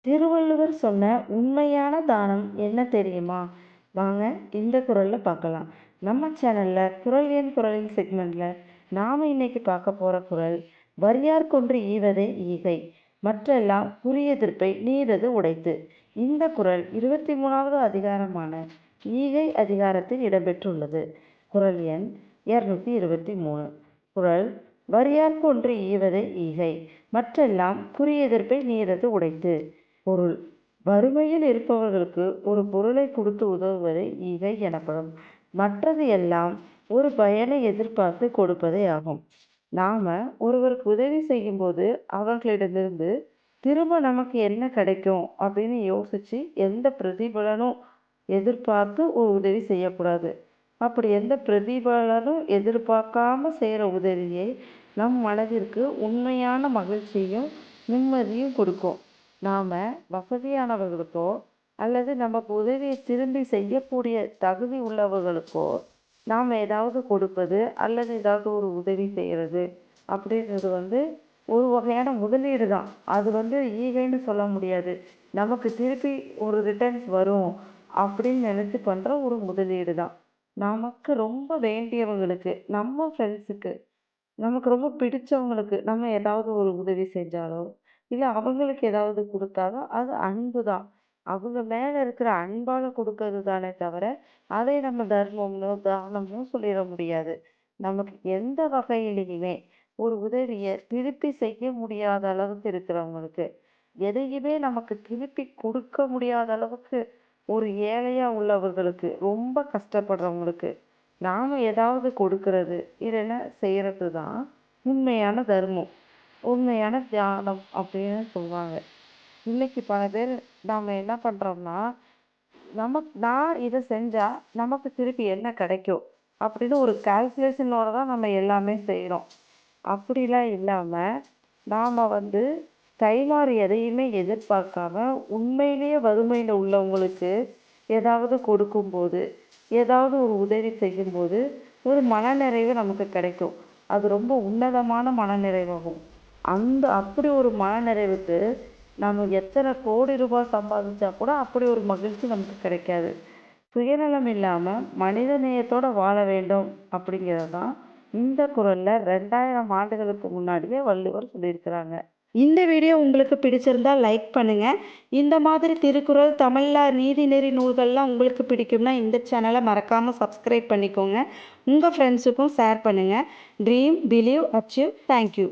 திருவள்ளுவர் சொன்ன உண்மையான தானம் என்ன தெரியுமா? வாங்க இந்த குறள்ல பார்க்கலாம். நம்ம சேனல்ல குறள் எண் குறளின் செக்மெண்ட்ல நாம இன்னைக்கு பார்க்க போற குறள், வறியார் கொன்று ஈவதே ஈகை, மற்றெல்லாம் புரியெதிர்ப்பை நீரது உடைத்து. இந்த குறள் 23வது அதிகாரமான ஈகை அதிகாரத்தில் இடம்பெற்றுள்ளது. குறள் எண் 223. குறள், வறியார் கொன்று ஈவதே ஈகை, மற்றெல்லாம் புரியெதிர்ப்பை நீரது உடைத்து. பொருள், வறுமையில் இருப்பவர்களுக்கு ஒரு பொருளை கொடுத்து உதவுவதே ஈகை எனப்படும். மற்றது எல்லாம் ஒரு பயனை எதிர்பார்த்து கொடுப்பதே ஆகும். நாம ஒருவருக்கு உதவி செய்யும் போது அவர்களிடமிருந்து திரும்ப நமக்கு என்ன கிடைக்கும் அப்படின்னு யோசிச்சு எந்த பிரதிபலனும் எதிர்பார்த்து ஒரு உதவி செய்யக்கூடாது. அப்படி எந்த பிரதிபலனும் எதிர்பார்க்காம செய்கிற உதவியை நம் மனதிற்கு உண்மையான மகிழ்ச்சியும் நிம்மதியும் கொடுக்கும். நாம் வசதியானவர்களுக்கோ அல்லது நமக்கு உதவியை திரும்பி செய்யக்கூடிய தகுதி உள்ளவர்களுக்கோ நாம் ஏதாவது கொடுப்பது அல்லது ஏதாவது ஒரு உதவி செய்கிறது அப்படின்றது ஒரு வகையான முதலீடு தான். அது ஈகைன்னு சொல்ல முடியாது. நமக்கு திருப்பி ஒரு ரிட்டர்ன்ஸ் வரும் அப்படின்னு நினச்சி பண்ணுற ஒரு முதலீடு தான். நமக்கு ரொம்ப வேண்டியவங்களுக்கு, நம்ம ஃப்ரெண்ட்ஸுக்கு, நமக்கு ரொம்ப பிடிச்சவங்களுக்கு நம்ம ஏதாவது ஒரு உதவி செஞ்சாலோ இல்லை அவங்களுக்கு ஏதாவது கொடுத்தாலோ அது அன்பு தான். அவங்க மேலே இருக்கிற அன்பால் கொடுக்கறது தானே தவிர அதை நம்ம தர்மம்னோ தானமோ சொல்லிட முடியாது. நமக்கு எந்த வகையிலையுமே ஒரு உதவியை திருப்பி செய்ய முடியாத அளவுக்கு இருக்கிறவங்களுக்கு, எதையுமே நமக்கு திருப்பி கொடுக்க முடியாத அளவுக்கு ஒரு ஏழையா உள்ளவர்களுக்கு, ரொம்ப கஷ்டப்படுறவங்களுக்கு நாம ஏதாவது கொடுக்கறது இல்லைன்னா செய்யறது தான் உண்மையான தர்மம், உண்மையான தியானம் அப்படின்னு சொல்லுவாங்க. இன்னைக்கு பல பேர் நாம் என்ன பண்ணுறோம்னா, நான் இதை செஞ்சால் நமக்கு திருப்பி என்ன கிடைக்கும் அப்படின்னு ஒரு கால்குலேஷனோட தான் நம்ம எல்லாமே செய்கிறோம். அப்படிலாம் இல்லாமல் நாம் கைமாறி எதையுமே எதிர்பார்க்காம உண்மையிலேயே வறுமையில் உள்ளவங்களுக்கு ஏதாவது கொடுக்கும்போது, ஏதாவது ஒரு உதவி செய்யும்போது ஒரு மனநிறைவு நமக்கு கிடைக்கும். அது ரொம்ப உன்னதமான மனநிறைவாகும். அப்படி ஒரு மனநிறைவுக்கு நம்ம எத்தனை கோடி ரூபாய் சம்பாதிச்சா கூட அப்படி ஒரு மகிழ்ச்சி நமக்கு கிடைக்காது. சுயநலம் இல்லாமல் மனித நேயத்தோடு வாழ வேண்டும் அப்படிங்கிறது தான் இந்த குறளில் 2000 ஆண்டுகளுக்கு முன்னாடியே வள்ளுவர் சொல்லியிருக்கிறாங்க. இந்த வீடியோ உங்களுக்கு பிடிச்சிருந்தா லைக் பண்ணுங்கள். இந்த மாதிரி திருக்குறள், தமிழில் நீதிநெறி நூல்கள்லாம் உங்களுக்கு பிடிக்கும்னா இந்த சேனலை மறக்காமல் சப்ஸ்கிரைப் பண்ணிக்கோங்க. உங்கள் ஃப்ரெண்ட்ஸுக்கும் ஷேர் பண்ணுங்கள். Dream, believe, achieve. தேங்க்யூ.